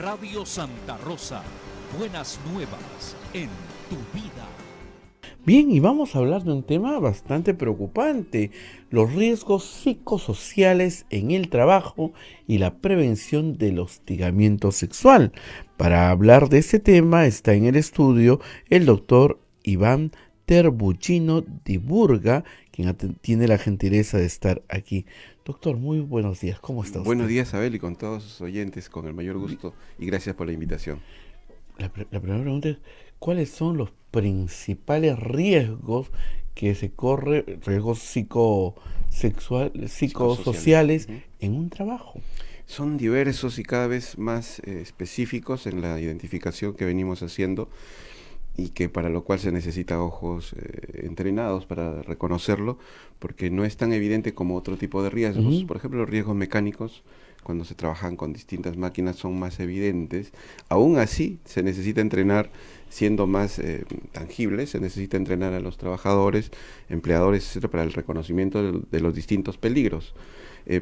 Radio Santa Rosa, buenas nuevas en tu vida. Bien, y vamos a hablar de un tema bastante preocupante, los riesgos psicosociales en el trabajo y la prevención del hostigamiento sexual. Para hablar de este tema está en el estudio el doctor Iván Terbuchino Diburga, quien tiene la gentileza de estar aquí. Doctor, muy buenos días, ¿cómo está usted? Buenos días, Abel, y con todos sus oyentes, con el mayor gusto, y gracias por la invitación. La primera pregunta es, ¿cuáles son los principales riesgos que se corre, riesgos psicosociales Ujú. en un trabajo? Son diversos y cada vez más específicos en la identificación que venimos haciendo y que para lo cual se necesita ojos entrenados para reconocerlo, porque no es tan evidente como otro tipo de riesgos. Ujú. Por ejemplo, los riesgos mecánicos, cuando se trabajan con distintas máquinas, son más evidentes. Aún así, se necesita entrenar, siendo más tangibles, se necesita entrenar a los trabajadores, empleadores, etcétera, para el reconocimiento de los distintos peligros.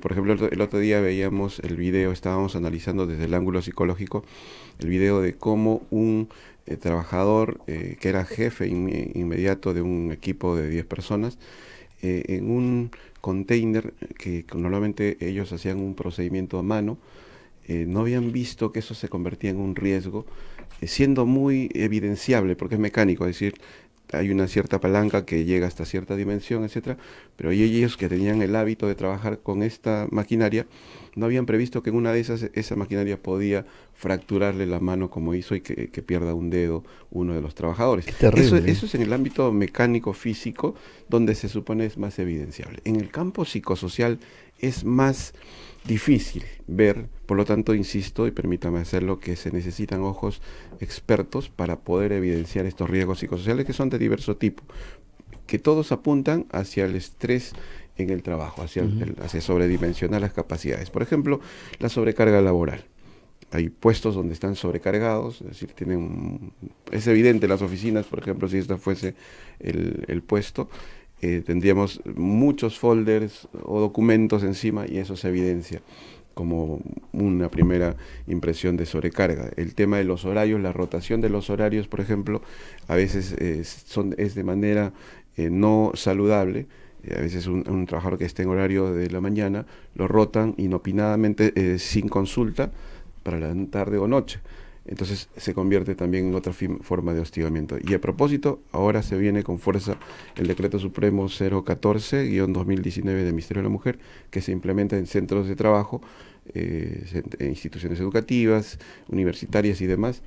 Por ejemplo, el otro día veíamos el video, estábamos analizando desde el ángulo psicológico el video de cómo un trabajador que era jefe inmediato de un equipo de 10 personas, en un container que normalmente ellos hacían un procedimiento a mano, no habían visto que eso se convertía en un riesgo, siendo muy evidenciable, porque es mecánico, es decir, hay una cierta palanca que llega hasta cierta dimensión, etcétera, pero ellos que tenían el hábito de trabajar con esta maquinaria, no habían previsto que en una de esas, esa maquinaria podía fracturarle la mano como hizo y que pierda un dedo uno de los trabajadores. Qué terrible. Eso es en el ámbito mecánico físico, donde se supone es más evidenciable. En el campo psicosocial es más difícil ver, por lo tanto insisto y permítame hacerlo, que se necesitan ojos expertos para poder evidenciar estos riesgos psicosociales que son de diverso tipo, que todos apuntan hacia el estrés en el trabajo, hacia sobredimensionar las capacidades. Por ejemplo, la sobrecarga laboral. Hay puestos donde están sobrecargados, es decir, es evidente en las oficinas, por ejemplo, si esta fuese el puesto, tendríamos muchos folders o documentos encima y eso se evidencia como una primera impresión de sobrecarga. El tema de los horarios, la rotación de los horarios, por ejemplo, a veces es de manera no saludable. A veces un trabajador que esté en horario de la mañana lo rotan inopinadamente, sin consulta, para la tarde o noche. Entonces se convierte también en otra forma de hostigamiento. Y a propósito, ahora se viene con fuerza el Decreto Supremo 014-2019 del Ministerio de la Mujer, que se implementa en centros de trabajo, en instituciones educativas, universitarias y demás,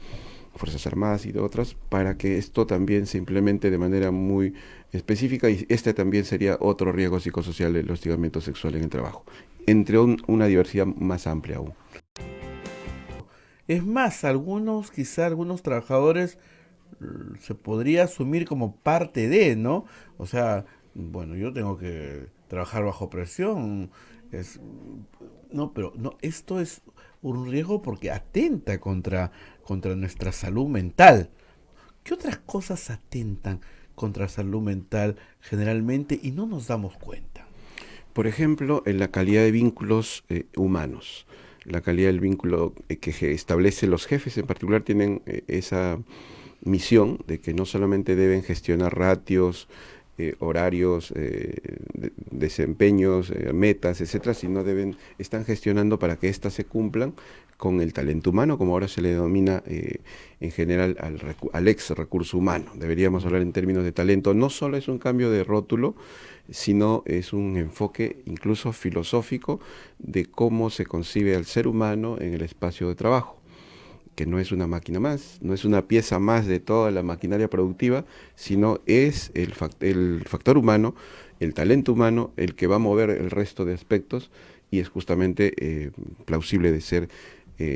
Fuerzas Armadas y de otras, para que esto también se implemente de manera muy específica, y este también sería otro riesgo psicosocial, el hostigamiento sexual en el trabajo, entre una diversidad más amplia aún. Es más, quizá algunos trabajadores se podría asumir como parte de, ¿no? O sea, bueno, yo tengo que trabajar bajo presión, es, no, pero no, esto es un riesgo porque atenta contra nuestra salud mental. ¿Qué otras cosas atentan contra salud mental generalmente y no nos damos cuenta? Por ejemplo, en la calidad de vínculos humanos. La calidad del vínculo que establecen los jefes en particular tienen esa misión de que no solamente deben gestionar ratios, horarios, desempeños, metas, etcétera, sino están gestionando para que éstas se cumplan con el talento humano, como ahora se le denomina en general al ex recurso humano. Deberíamos hablar en términos de talento. No solo es un cambio de rótulo, sino es un enfoque incluso filosófico de cómo se concibe al ser humano en el espacio de trabajo, que no es una máquina más, no es una pieza más de toda la maquinaria productiva, sino es el factor humano, el talento humano, el que va a mover el resto de aspectos, y es justamente plausible de ser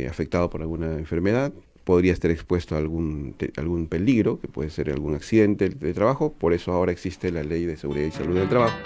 afectado por alguna enfermedad, podría estar expuesto a algún peligro, que puede ser algún accidente de trabajo. Por eso ahora existe la Ley de Seguridad y Salud del Trabajo.